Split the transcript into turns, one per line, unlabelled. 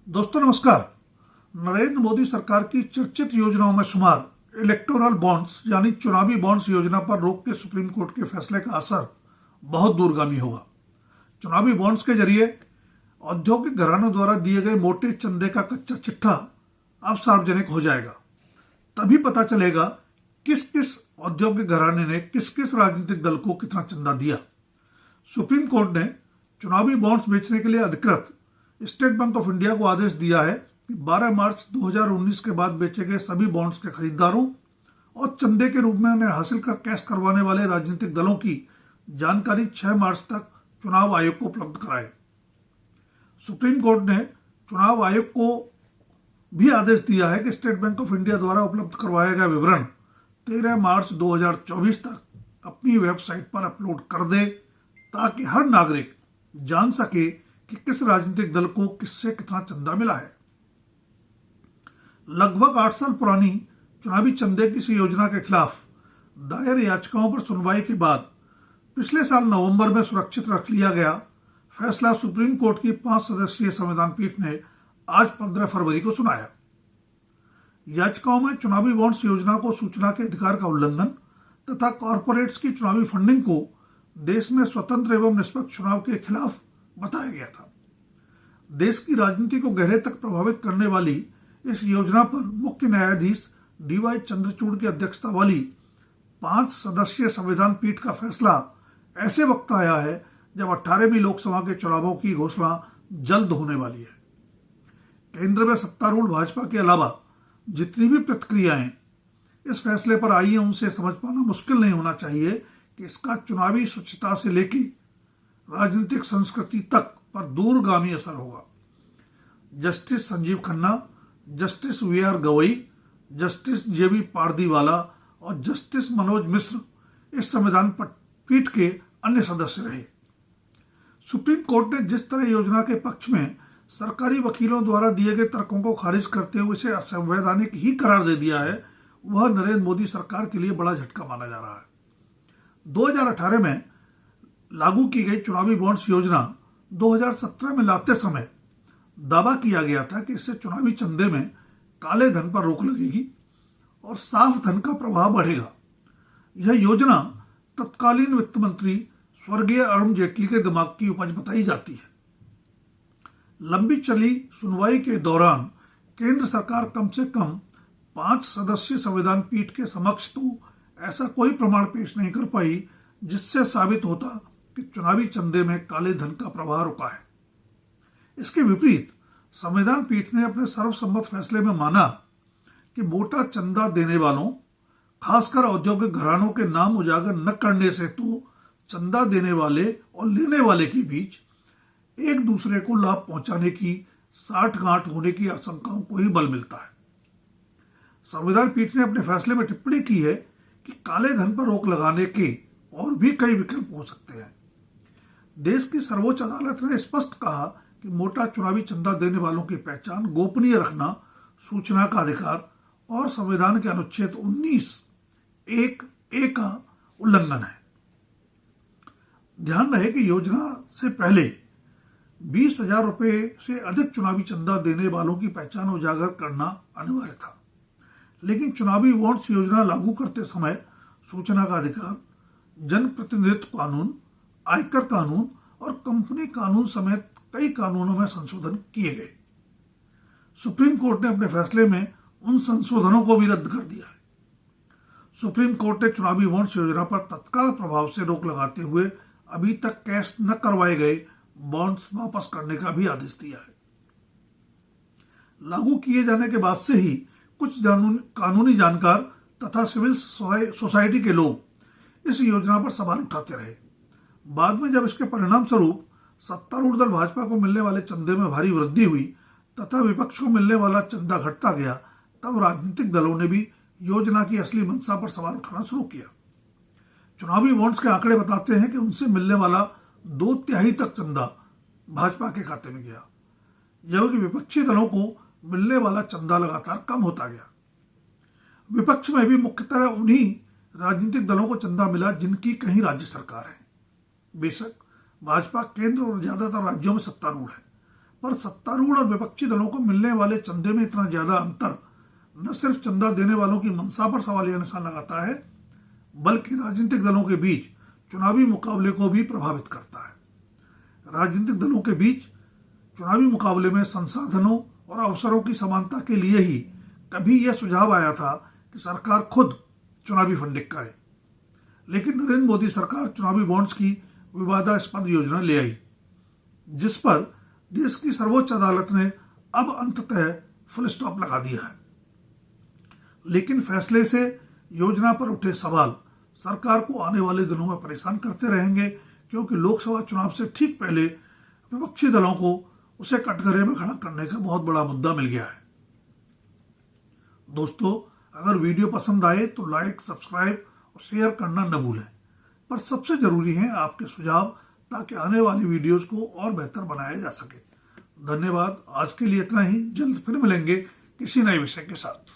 दोस्तों नमस्कार। नरेंद्र मोदी सरकार की चर्चित योजनाओं में शुमार इलेक्टोरल बॉन्ड्स यानी चुनावी बॉन्ड्स योजना पर रोक के सुप्रीम कोर्ट के फैसले का असर बहुत दूरगामी होगा। चुनावी बॉन्ड्स के जरिए औद्योगिक घरानों द्वारा दिए गए मोटे चंदे का कच्चा चिट्ठा अब सार्वजनिक हो जाएगा। तभी पता चलेगा किस किस औद्योगिक घराने ने किस किस राजनीतिक दल को कितना चंदा दिया। सुप्रीम कोर्ट ने चुनावी बॉन्ड्स बेचने के लिए अधिकृत स्टेट बैंक ऑफ इंडिया को आदेश दिया है कि 12 मार्च 2019 के बाद बेचे गए सभी बॉन्ड्स के खरीदारों और चंदे के रूप में उन्हें हासिल कर कैश करवाने वाले राजनीतिक दलों की जानकारी 6 मार्च तक चुनाव आयोग को उपलब्ध कराए। सुप्रीम कोर्ट ने चुनाव आयोग को भी आदेश दिया है कि स्टेट बैंक ऑफ इंडिया द्वारा उपलब्ध करवाया गया विवरण 13 मार्च 2024 तक अपनी वेबसाइट पर अपलोड कर दे, ताकि हर नागरिक जान सके कि किस राजनीतिक दल को किससे कितना चंदा मिला है। लगभग 8 साल पुरानी चुनावी चंदे की इस योजना के खिलाफ दायर याचिकाओं पर सुनवाई के बाद पिछले साल नवंबर में सुरक्षित रख लिया गया फैसला सुप्रीम कोर्ट की 5 सदस्यीय संविधान पीठ ने आज 15 फरवरी को सुनाया। याचिकाओं में चुनावी बॉन्ड्स योजना को सूचना के अधिकार का उल्लंघन तथा कॉरपोरेट्स की चुनावी फंडिंग को देश में स्वतंत्र एवं निष्पक्ष चुनाव के खिलाफ बताया गया था। देश की राजनीति को गहरे तक प्रभावित करने वाली इस योजना पर मुख्य न्यायाधीश डीवाई चंद्रचूड़ की अध्यक्षता वाली 5 सदस्यीय संविधान पीठ का फैसला ऐसे वक्त आया है जब 18वीं लोकसभा के चुनावों की घोषणा जल्द होने वाली है। केंद्र में सत्तारूढ़ भाजपा के अलावा जितनी भी प्रतिक्रियाएं इस फैसले पर आई हैं, उनसे समझ पाना मुश्किल नहीं होना चाहिए कि इसका चुनावी स्वच्छता से लेकर राजनीतिक संस्कृति तक पर दूरगामी असर होगा। Justice Sanjiv Khanna, justice VR Gavai, justice JB Pardiwala और जस्टिस मनोज मिश्र इस संविधान पीठ के अन्य सदस्य रहे। सुप्रीम कोर्ट ने जिस तरह योजना के पक्ष में सरकारी वकीलों द्वारा दिए गए तर्कों को खारिज करते हुए इसे असंवैधानिक ही करार दे दिया है, वह नरेंद्र मोदी सरकार के लिए बड़ा झटका माना जा रहा है। 2018 में लागू की गई चुनावी बॉन्ड्स योजना 2017 में लाते समय दावा किया गया था कि इससे चुनावी चंदे में काले धन पर रोक लगेगी और साफ धन का प्रवाह बढ़ेगा। यह योजना तत्कालीन वित्त मंत्री स्वर्गीय अरुण जेटली के दिमाग की उपज बताई जाती है। लंबी चली सुनवाई के दौरान केंद्र सरकार कम से कम 5 सदस्यीय संविधान पीठ के समक्ष तो ऐसा कोई प्रमाण पेश नहीं कर पाई जिससे साबित होता कि चुनावी चंदे में काले धन का प्रवाह रुका है। इसके विपरीत संविधान पीठ ने अपने सर्वसम्मत फैसले में माना कि मोटा चंदा देने वालों, खासकर औद्योगिक घरानों के नाम उजागर न करने से तो चंदा देने वाले और लेने वाले के बीच एक दूसरे को लाभ पहुंचाने की साठगांठ होने की आशंकाओं को ही बल मिलता है। संविधान पीठ ने अपने फैसले में टिप्पणी की है कि काले धन पर रोक लगाने के और भी कई विकल्प हो सकते हैं। देश की सर्वोच्च अदालत ने स्पष्ट कहा कि मोटा चुनावी चंदा देने वालों की पहचान गोपनीय रखना सूचना का अधिकार और संविधान के अनुच्छेद 19(1)(a) का उल्लंघन है। ध्यान रहे कि योजना से पहले 20,000 रुपए से अधिक चुनावी चंदा देने वालों की पहचान उजागर करना अनिवार्य था, लेकिन चुनावी बॉन्ड्स योजना लागू करते समय सूचना का अधिकार, जनप्रतिनिधित्व कानून, आयकर कानून और कंपनी कानून समेत कई कानूनों में संशोधन किए गए। सुप्रीम कोर्ट ने अपने फैसले में उन संशोधनों को भी रद्द कर दिया है। सुप्रीम कोर्ट ने चुनावी बॉन्ड्स योजना पर तत्काल प्रभाव से रोक लगाते हुए अभी तक कैश न करवाए गए बॉन्ड्स वापस करने का भी आदेश दिया है। लागू किए जाने के बाद से ही कुछ कानूनी जानकार तथा सिविल सोसाइटी के लोग इस योजना पर सवाल उठाते रहे। बाद में जब इसके परिणाम स्वरूप सत्तारूढ़ दल भाजपा को मिलने वाले चंदे में भारी वृद्धि हुई तथा विपक्ष को मिलने वाला चंदा घटता गया, तब राजनीतिक दलों ने भी योजना की असली मंशा पर सवाल उठाना शुरू किया। चुनावी बॉन्ड्स के आंकड़े बताते हैं कि उनसे मिलने वाला 2/3 तक चंदा भाजपा के खाते में गया, जबकि विपक्षी दलों को मिलने वाला चंदा लगातार कम होता गया। विपक्ष में भी मुख्यतः उन्हीं राजनीतिक दलों को चंदा मिला जिनकी कहीं राज्य सरकार है। बेशक भाजपा केंद्र और ज्यादातर राज्यों में सत्तारूढ़ है, पर सत्तारूढ़ और विपक्षी दलों को मिलने वाले चंदे में इतना ज्यादा अंतर न सिर्फ चंदा देने वालों की मंशा पर सवालिया निशान लगाता है, बल्कि राजनीतिक दलों के बीच चुनावी मुकाबले को भी प्रभावित करता है। राजनीतिक दलों के बीच चुनावी मुकाबले में संसाधनों और अवसरों की समानता के लिए ही कभी यह सुझाव आया था कि सरकार खुद चुनावी फंडिंग करे, लेकिन नरेंद्र मोदी सरकार चुनावी बॉन्ड्स की विवादास्पद योजना ले आई, जिस पर देश की सर्वोच्च अदालत ने अब अंततः फुल स्टॉप लगा दिया है। लेकिन फैसले से योजना पर उठे सवाल सरकार को आने वाले दिनों में परेशान करते रहेंगे, क्योंकि लोकसभा चुनाव से ठीक पहले विपक्षी दलों को उसे कटघरे में खड़ा करने का बहुत बड़ा मुद्दा मिल गया है। दोस्तों, अगर वीडियो पसंद आए तो लाइक, सब्सक्राइब और शेयर करना न भूलें। पर सबसे जरूरी है आपके सुझाव, ताकि आने वाली वीडियोस को और बेहतर बनाया जा सके। धन्यवाद। आज के लिए इतना ही। जल्द फिर मिलेंगे किसी नए विषय के साथ।